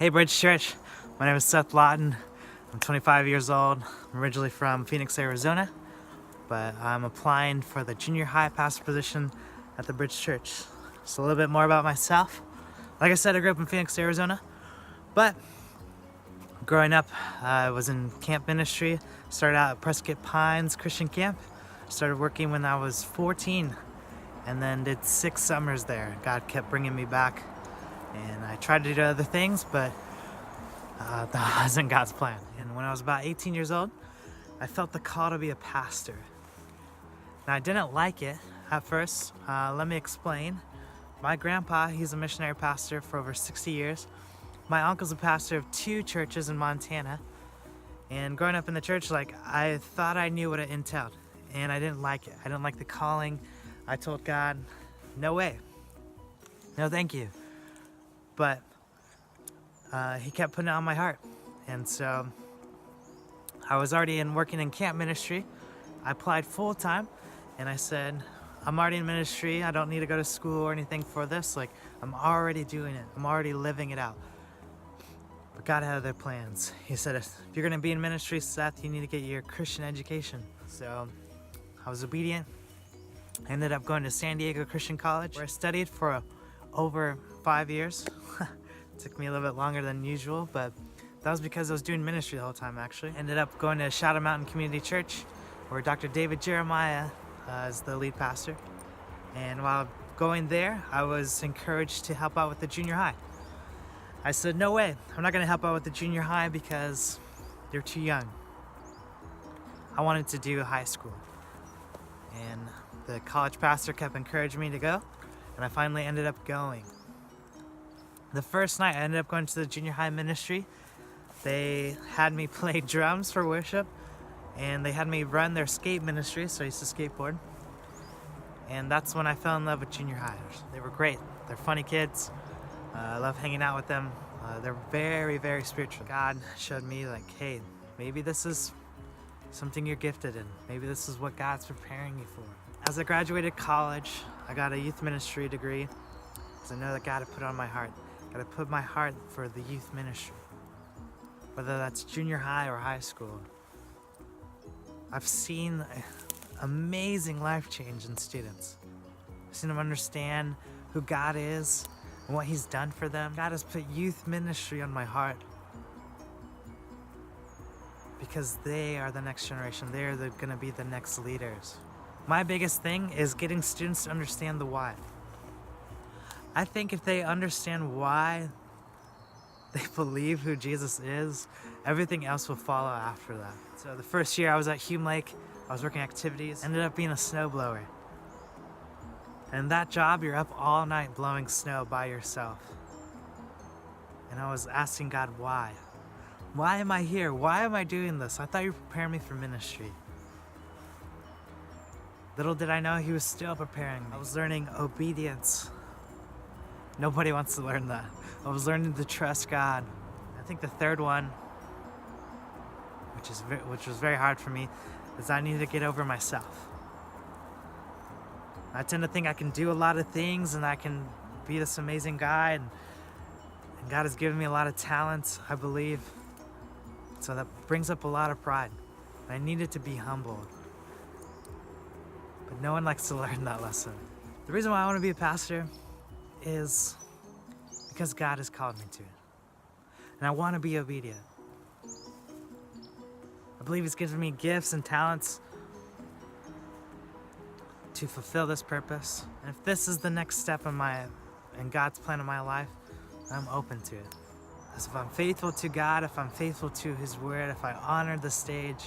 Hey Bridge Church, my name is Seth Lawton. I'm 25 years old. I'm originally from Phoenix, Arizona, but I'm applying for the junior high pastor position at the Bridge Church. Just a little bit more about myself. Like I said, I grew up in Phoenix, Arizona, but growing up, I was in camp ministry. Started out at Prescott Pines Christian Camp. Started working when I was 14 and then did 6 summers there. God kept bringing me back. And I tried to do other things, but that wasn't God's plan. And when I was about 18 years old, I felt the call to be a pastor. Now, I didn't like it at first. Let me explain. My grandpa, he's a missionary pastor for over 60 years. My uncle's a pastor of 2 churches in Montana. And growing up in the church, I thought I knew what it entailed. And I didn't like it. I didn't like the calling. I told God, no way. No, thank you. But he kept putting it on my heart. And so I was already working in camp ministry. I applied full time and I said, I'm already in ministry. I don't need to go to school or anything for this. I'm already doing it. I'm already living it out. But God had other plans. He said, if you're going to be in ministry, Seth, you need to get your Christian education. So I was obedient. I ended up going to San Diego Christian College, where I studied for over 5 years. Took me a little bit longer than usual, but that was because I was doing ministry the whole time, actually. Ended up going to Shadow Mountain Community Church, where Dr. David Jeremiah is the lead pastor. And while going there, I was encouraged to help out with the junior high. I said, no way, I'm not going to help out with the junior high because they're too young. I wanted to do high school. And the college pastor kept encouraging me to go, and I finally ended up going. The first night I ended up going to the junior high ministry. They had me play drums for worship, and they had me run their skate ministry, so I used to skateboard. And that's when I fell in love with junior high. They were great. They're funny kids. I love hanging out with them. They're very, very spiritual. God showed me hey, maybe this is something you're gifted in. Maybe this is what God's preparing you for. As I graduated college, I got a youth ministry degree because I know that God had put it on my heart. God had put my heart for the youth ministry, whether that's junior high or high school. I've seen amazing life change in students. I've seen them understand who God is and what He's done for them. God has put youth ministry on my heart because they are the next generation. They're going to be the next leaders. My biggest thing is getting students to understand the why. I think if they understand why they believe who Jesus is, everything else will follow after that. So the first year I was at Hume Lake, I was working activities, ended up being a snowblower. And that job, you're up all night blowing snow by yourself. And I was asking God, why? Why am I here? Why am I doing this? I thought you were preparing me for ministry. Little did I know He was still preparing me. I was learning obedience. Nobody wants to learn that. I was learning to trust God. I think the third one, which was very hard for me, is I needed to get over myself. I tend to think I can do a lot of things and I can be this amazing guy, and God has given me a lot of talents, I believe. So that brings up a lot of pride. I needed to be humbled. But no one likes to learn that lesson. The reason why I want to be a pastor is because God has called me to it. And I want to be obedient. I believe He's given me gifts and talents to fulfill this purpose. And if this is the next step in God's plan in my life, I'm open to it. Because if I'm faithful to God, if I'm faithful to His word, if I honor the stage,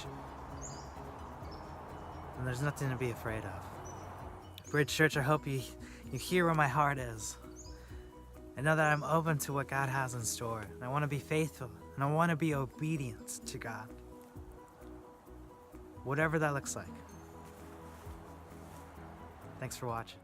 then there's nothing to be afraid of. Bridge Church, I hope you hear where my heart is. I know that I'm open to what God has in store. And I want to be faithful. And I want to be obedient to God. Whatever that looks like. Thanks for watching.